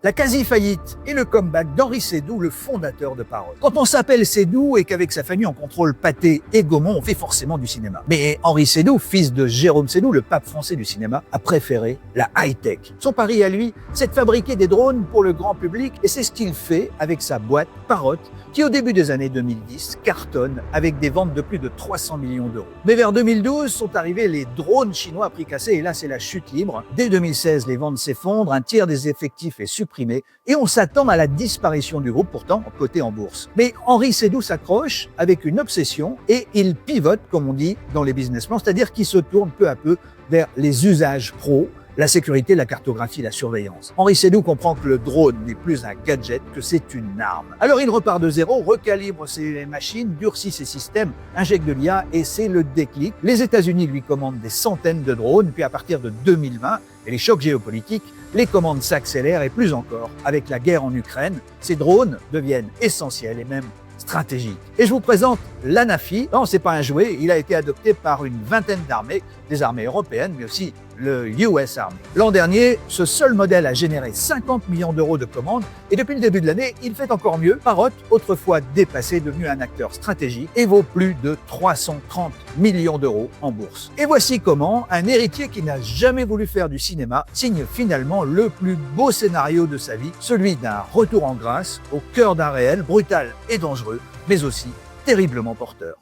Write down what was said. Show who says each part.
Speaker 1: La quasi-faillite et le comeback d'Henri Seydoux, le fondateur de Parole. Quand on s'appelle Seydoux et qu'avec sa famille on contrôle Pathé et Gaumont, on fait forcément du cinéma. Mais Henri Seydoux, fils de Jérôme Seydoux, le pape français du cinéma, a préféré la high-tech. Son pari à lui, c'est de fabriquer des drones pour le grand public et c'est ce qu'il fait avec sa boîte Parrot, qui au début des années 2010 cartonne avec des ventes de plus de 300 millions d'euros. Mais vers 2012 sont arrivés les drones chinois à prix cassé et là c'est la chute libre. Dès 2016, les ventes s'effondrent, un tiers des effectifs est supprimé et on s'attend à la disparition du groupe, pourtant coté en bourse. Mais Henri Seydoux s'accroche avec une obsession et il pivote, comme on dit dans les business plans, c'est-à-dire qu'il se tourne peu à peu vers les usages pro, la sécurité, la cartographie, la surveillance. Henri Seydoux comprend que le drone n'est plus un gadget, que c'est une arme. Alors il repart de zéro, recalibre ses machines, durcit ses systèmes, injecte de l'IA et c'est le déclic. Les États-Unis lui commandent des centaines de drones, puis à partir de 2020, et les chocs géopolitiques, les commandes s'accélèrent et plus encore. Avec la guerre en Ukraine, ces drones deviennent essentiels et même stratégique. Et je vous présente l'Anafi. Non, c'est pas un jouet, il a été adopté par une vingtaine d'armées, des armées européennes, mais aussi le US Army. L'an dernier, ce seul modèle a généré 50 millions d'euros de commandes et depuis le début de l'année, il fait encore mieux. Parrot, autrefois dépassé, est devenu un acteur stratégique et vaut plus de 330 millions d'euros en bourse. Et voici comment un héritier qui n'a jamais voulu faire du cinéma signe finalement le plus beau scénario de sa vie, celui d'un retour en grâce au cœur d'un réel brutal et dangereux, mais aussi terriblement porteur.